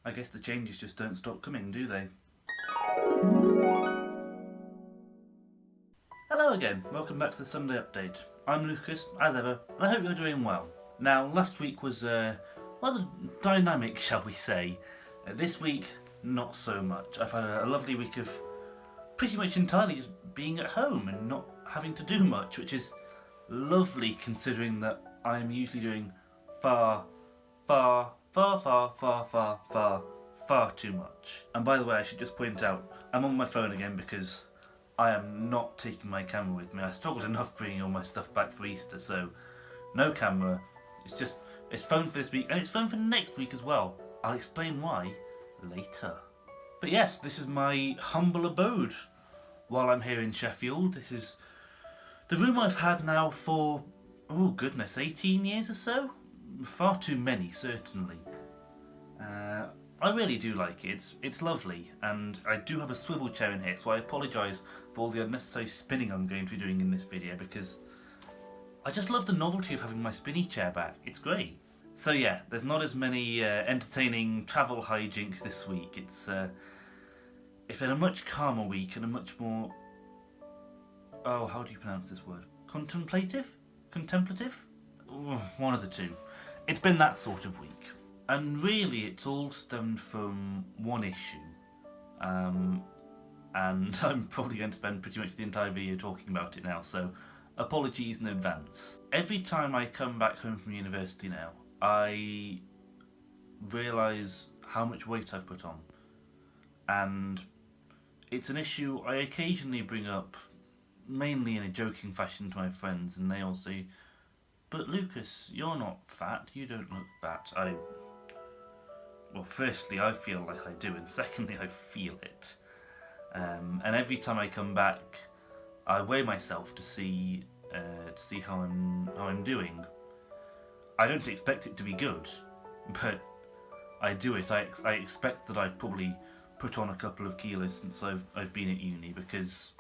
I guess the changes just don't stop coming, do they? Hello again, welcome back to the Sunday Update. I'm Lucas, as ever, and I hope you're doing well. Now, last week was rather dynamic, shall we say. This week, not so much. I've had a lovely week of pretty much entirely just being at home and not having to do much, which is lovely considering that I'm usually doing far too much. And by the way, I should just point out, I'm on my phone again because I am not taking my camera with me. I struggled enough bringing all my stuff back for Easter, so no camera. It's phone for this week, and it's phone for next week as well. I'll explain why later. But yes, this is my humble abode while I'm here in Sheffield. This is the room I've had now for, oh goodness, 18 years or so? Far too many, certainly. I really do like it. It's lovely, and I do have a swivel chair in here, so I apologise for all the unnecessary spinning I'm going to be doing in this video, because I just love the novelty of having my spinny chair back. It's great. So yeah, there's not as many entertaining travel hijinks this week. It's been a much calmer week and a much more, oh, how do you pronounce this word? Contemplative? Contemplative? One of the two. It's been that sort of week. And really it's all stemmed from one issue. And I'm probably going to spend pretty much the entire video talking about it now, so apologies in advance. Every time I come back home from university now, I realise how much weight I've put on. And it's an issue I occasionally bring up, mainly in a joking fashion to my friends, and they all say, "But Lucas, you're not fat, you don't look fat." Well, firstly, I feel like I do, and secondly, I feel it. And every time I come back, I weigh myself to see how I'm doing. I don't expect it to be good, but I do it. I expect that I've probably put on a couple of kilos since I've been at uni, because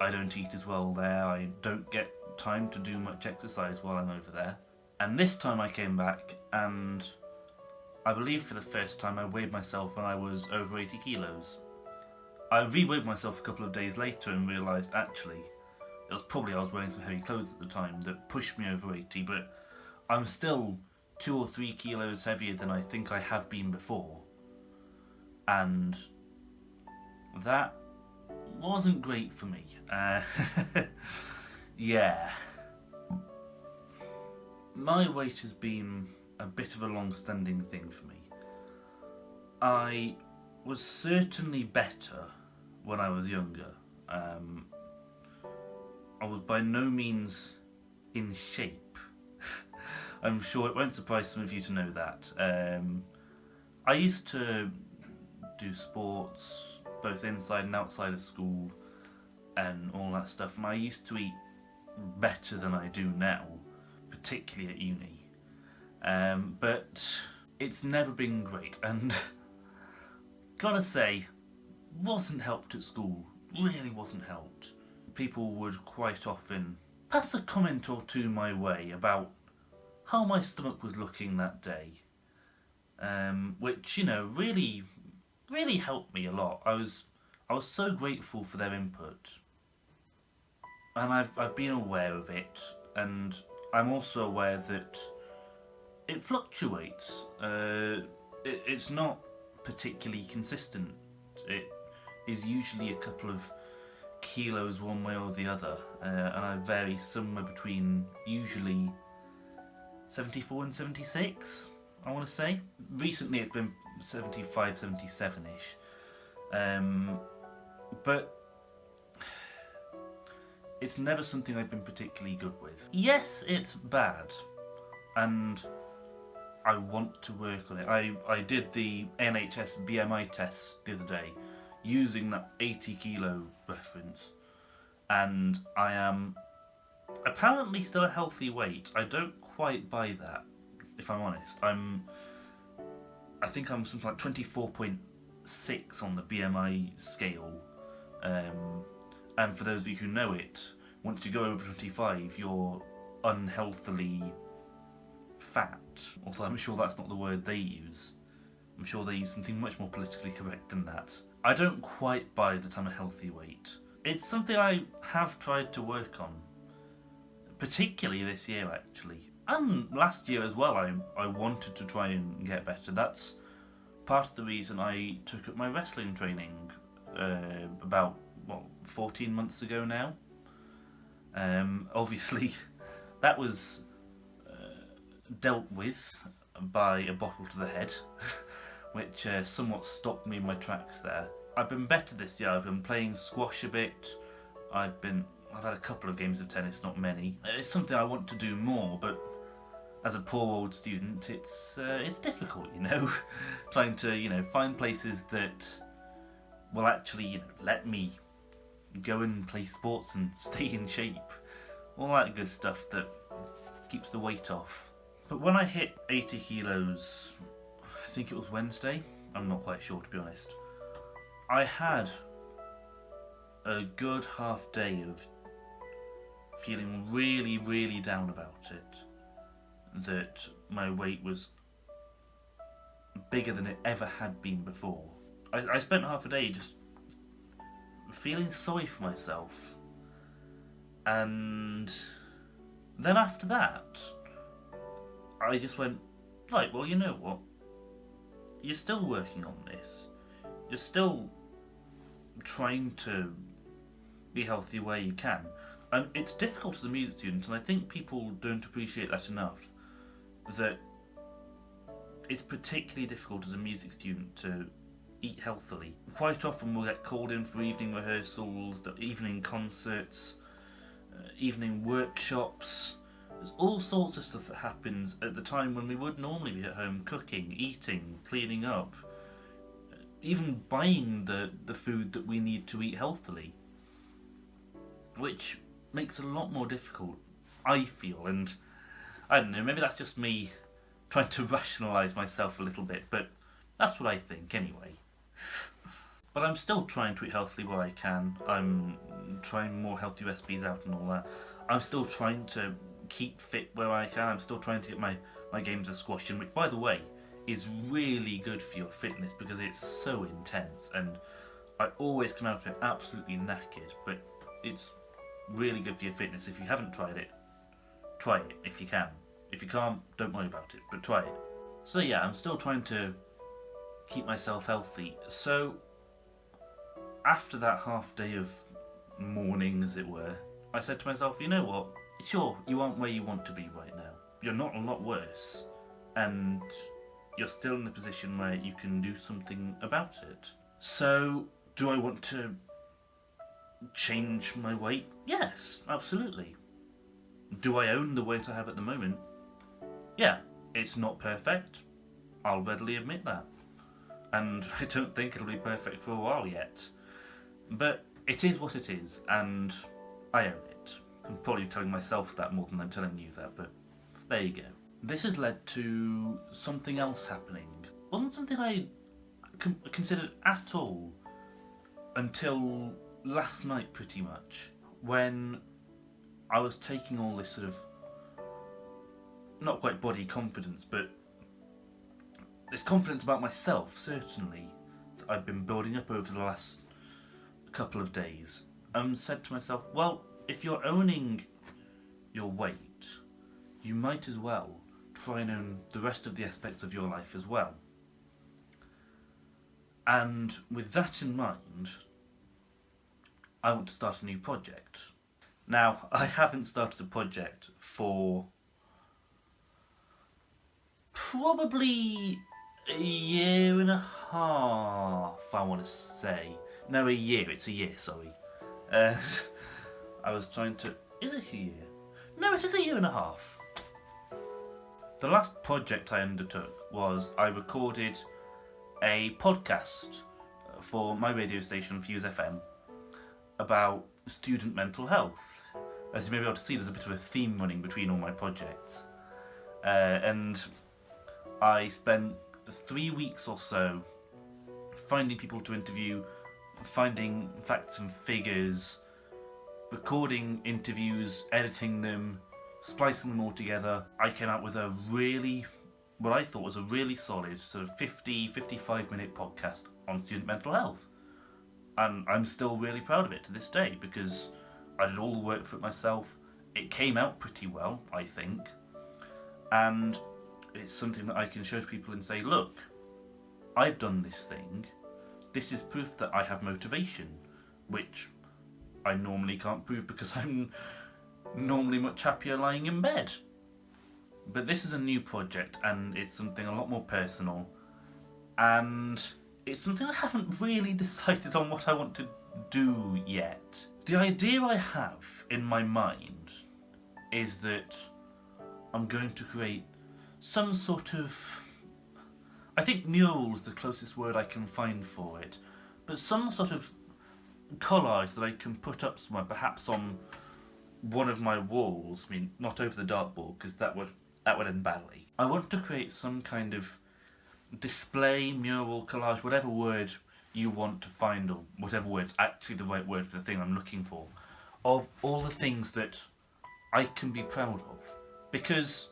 I don't eat as well there. I don't get time to do much exercise while I'm over there. And this time I came back, and I believe for the first time I weighed myself when I was over 80 kilos. I re-weighed myself a couple of days later and realised actually it was probably I was wearing some heavy clothes at the time that pushed me over 80, but I'm still 2 or 3 kilos heavier than I think I have been before, and that wasn't great for me. Yeah. My weight has been a bit of a long-standing thing for me. I was certainly better when I was younger. I was by no means in shape. I'm sure it won't surprise some of you to know that. I used to do sports both inside and outside of school and all that stuff, and I used to eat better than I do now, particularly at uni. But it's never been great, and gotta say, wasn't helped at school. Really wasn't helped. People would quite often pass a comment or two my way about how my stomach was looking that day, which, you know, really helped me a lot. I was so grateful for their input, and I've been aware of it, and I'm also aware that it fluctuates. It's not particularly consistent. It is usually a couple of kilos one way or the other, and I vary somewhere between usually 74 and 76, I want to say. Recently it's been 75, 77-ish. But it's never something I've been particularly good with. Yes, it's bad, and I want to work on it. I did the NHS BMI test the other day using that 80 kilo reference, and I am apparently still a healthy weight. I don't quite buy that, if I'm honest. I think I'm something like 24.6 on the BMI scale, and for those of you who know it, once you go over 25 you're unhealthily fat, although I'm sure that's not the word they use. I'm sure they use something much more politically correct than that. I don't quite buy that I'm a healthy weight. It's something I have tried to work on, particularly this year actually. And last year as well, I wanted to try and get better. That's part of the reason I took up my wrestling training about, 14 months ago now. Obviously, that was dealt with by a bottle to the head, which somewhat stopped me in my tracks there. I've been better this year. I've been playing squash a bit. I've had a couple of games of tennis, not many. It's something I want to do more, but as a poor old student, it's difficult, trying to find places that will actually let me go and play sports and stay in shape, all that good stuff that keeps the weight off. But when I hit 80 kilos, I think it was Wednesday, I'm not quite sure to be honest, I had a good half day of feeling really, really down about it, that my weight was bigger than it ever had been before. I spent half a day just feeling sorry for myself, and then after that I just went, right, well, you know what, you're still working on this, you're still trying to be healthy where you can, and it's difficult as a music student, and I think people don't appreciate that enough, that it's particularly difficult as a music student to eat healthily. Quite often we'll get called in for evening rehearsals, evening concerts, evening workshops. There's all sorts of stuff that happens at the time when we would normally be at home cooking, eating, cleaning up, even buying the food that we need to eat healthily, which makes it a lot more difficult, I feel, and I don't know, maybe that's just me trying to rationalise myself a little bit, but that's what I think anyway. But I'm still trying to eat healthily where I can. I'm trying more healthy recipes out and all that. I'm still trying to keep fit where I can. I'm still trying to get my games of squash in, which, by the way, is really good for your fitness because it's so intense, and I always come out of it absolutely knackered, but it's really good for your fitness. If you haven't tried it, try it if you can. If you can't, don't worry about it, but try it. So yeah, I'm still trying to keep myself healthy. So after that half day of mourning, as it were, I said to myself, you know what, sure, you aren't where you want to be right now. You're not a lot worse, and you're still in a position where you can do something about it. So, do I want to change my weight? Yes, absolutely. Do I own the weight I have at the moment? Yeah, it's not perfect. I'll readily admit that. And I don't think it'll be perfect for a while yet. But it is what it is, and I own it. I'm probably telling myself that more than I'm telling you that, but there you go. This has led to something else happening. It wasn't something I considered at all until last night, pretty much, when I was taking all this sort of, not quite body confidence, but this confidence about myself, certainly, that I've been building up over the last couple of days, and said to myself, well, if you're owning your weight, you might as well try and own the rest of the aspects of your life as well. And with that in mind, I want to start a new project. Now, I haven't started a project for probably a year and a half, I want to say. No, a year. It's a year, sorry. I was trying to... Is it a year? No, it is a year and a half. The last project I undertook was I recorded a podcast for my radio station, Fuse FM, about student mental health. As you may be able to see, there's a bit of a theme running between all my projects. And I spent 3 weeks or so finding people to interview, finding facts and figures, recording interviews, editing them, splicing them all together. I came out with a really, what I thought was a really solid sort of 55 minute podcast on student mental health. And I'm still really proud of it to this day because I did all the work for it myself. It came out pretty well, I think. And it's something that I can show to people and say, look, I've done this thing. This is proof that I have motivation, which I normally can't prove because I'm normally much happier lying in bed. But this is a new project and it's something a lot more personal. And it's something I haven't really decided on what I want to do yet. The idea I have in my mind is that I'm going to create some sort of... I think mural's the closest word I can find for it, but some sort of collage that I can put up somewhere, perhaps on one of my walls. I mean, not over the dartboard, because that would end badly. I want to create some kind of display, mural, collage, whatever word you want to find, or whatever word's actually the right word for the thing I'm looking for, of all the things that I can be proud of. Because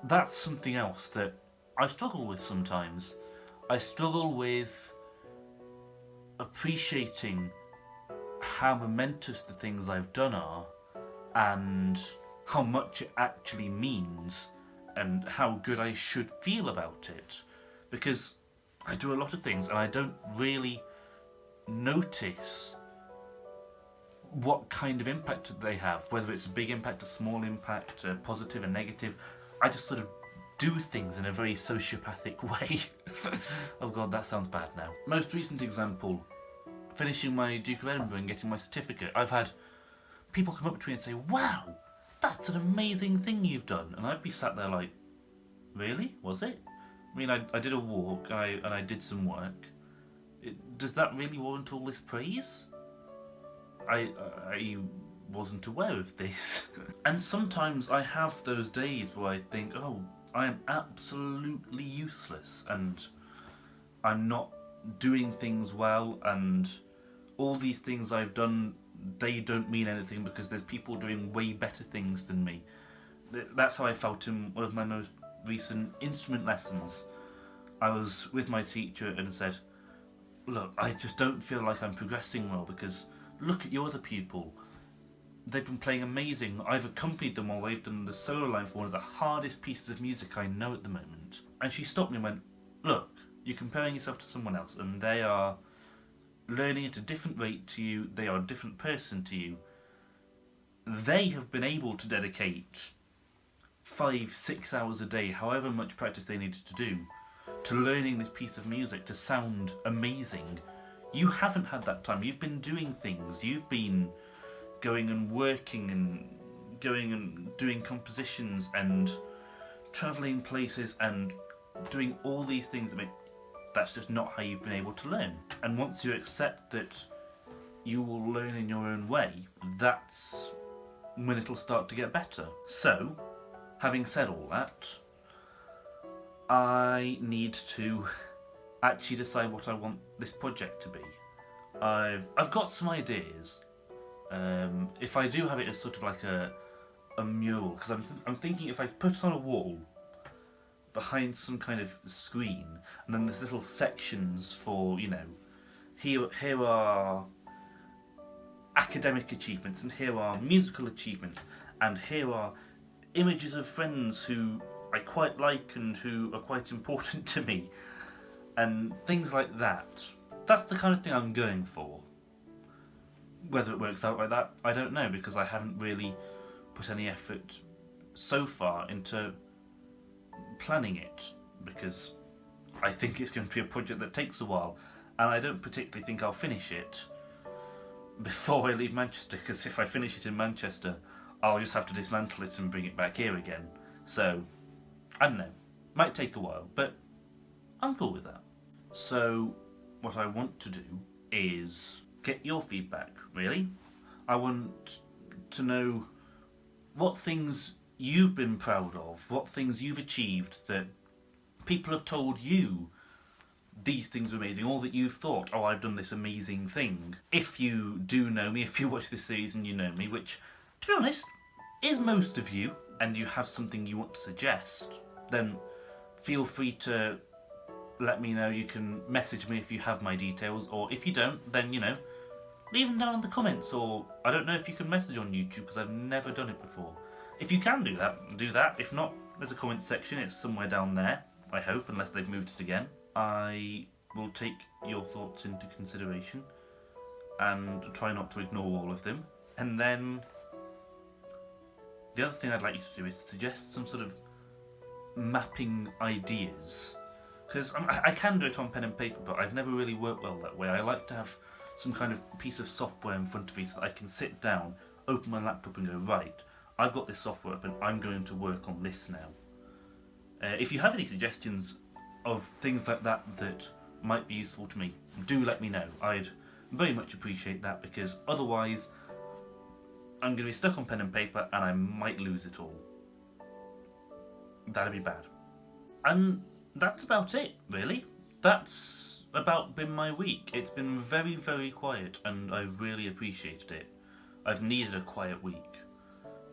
that's something else that I struggle with sometimes. I struggle with appreciating how momentous the things I've done are and how much it actually means and how good I should feel about it. Because I do a lot of things and I don't really notice what kind of impact they have, whether it's a big impact, a small impact, a positive, a negative. I just sort of do things in a very sociopathic way. Oh god, that sounds bad now. Most recent example, finishing my Duke of Edinburgh and getting my certificate. I've had people come up to me and say, wow, that's an amazing thing you've done. And I'd be sat there like, really? Was it? I mean, I did a walk and I did some work. Does that really warrant all this praise? I wasn't aware of this. And sometimes I have those days where I think, oh, I am absolutely useless and I'm not doing things well and all these things I've done, they don't mean anything because there's people doing way better things than me. That's how I felt in one of my most recent instrument lessons. I was with my teacher and said, look, I just don't feel like I'm progressing well because look at your other pupil. They've been playing amazing. I've accompanied them while they've done the solo line for one of the hardest pieces of music I know at the moment. And she stopped me and went, look, you're comparing yourself to someone else and they are learning at a different rate to you. They are a different person to you. They have been able to dedicate 5-6 hours a day, however much practice they needed to do, to learning this piece of music to sound amazing. You haven't had that time. You've been doing things. You've been going and working and going and doing compositions and travelling places and doing all these things. That's just not how you've been able to learn. And once you accept that you will learn in your own way, that's when it'll start to get better. So, having said all that, I need to actually decide what I want this project to be. I've got some ideas. If I do have it as sort of like a mural, because I'm thinking if I put it on a wall behind some kind of screen, and then there's little sections for, you know, here are academic achievements, and here are musical achievements, and here are images of friends who I quite like and who are quite important to me, and things like that. That's the kind of thing I'm going for. Whether it works out like that, I don't know, because I haven't really put any effort so far into planning it, because I think it's going to be a project that takes a while, and I don't particularly think I'll finish it before I leave Manchester, because if I finish it in Manchester, I'll just have to dismantle it and bring it back here again. So, I don't know. Might take a while, but I'm cool with that. So, what I want to do is get your feedback, really. I want to know what things you've been proud of, what things you've achieved that people have told you these things are amazing, or that you've thought, oh, I've done this amazing thing. If you do know me, if you watch this series and you know me, which, to be honest, is most of you, and you have something you want to suggest, then feel free to let me know. You can message me if you have my details, or if you don't, then, you know, leave them down in the comments, or I don't know if you can message on YouTube because I've never done it before. If you can do that, do that. If not, there's a comment section, it's somewhere down there, I hope, unless they've moved it again. I will take your thoughts into consideration and try not to ignore all of them. And then the other thing I'd like you to do is suggest some sort of mapping ideas, because I can do it on pen and paper, but I've never really worked well that way. I like to have some kind of piece of software in front of me so that I can sit down, open my laptop and go, right, I've got this software up and I'm going to work on this now. If you have any suggestions of things like that that might be useful to me, do let me know. I'd very much appreciate that, because otherwise I'm going to be stuck on pen and paper and I might lose it all. That'd be bad. And that's about it, really. That's about been my week. It's been very, very quiet, and I've really appreciated it. I've needed a quiet week,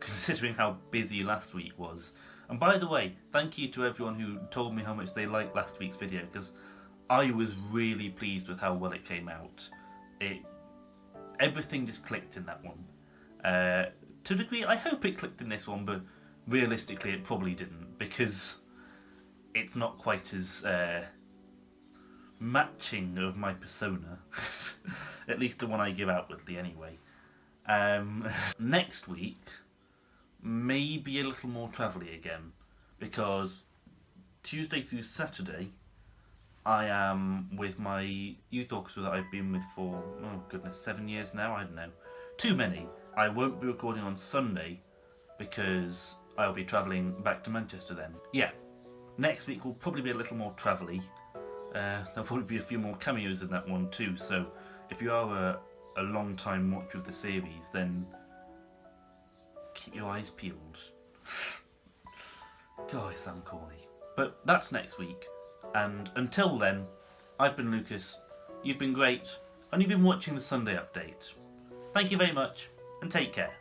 considering how busy last week was. And by the way, thank you to everyone who told me how much they liked last week's video, because I was really pleased with how well it came out. Everything just clicked in that one. To a degree, I hope it clicked in this one, but realistically it probably didn't, because it's not quite as matching of my persona. At least the one I give outwardly anyway. Next week may be a little more travelly again, because Tuesday through Saturday I am with my youth orchestra that I've been with for, oh goodness, 7 years now, I don't know. Too many. I won't be recording on Sunday because I'll be travelling back to Manchester then. Yeah, next week will probably be a little more travelly. There'll probably be a few more cameos in that one too, so if you are a long time watcher of the series, then keep your eyes peeled. God, I sound corny. But that's next week, and until then, I've been Lucas, you've been great, and you've been watching the Sunday Update. Thank you very much, and take care.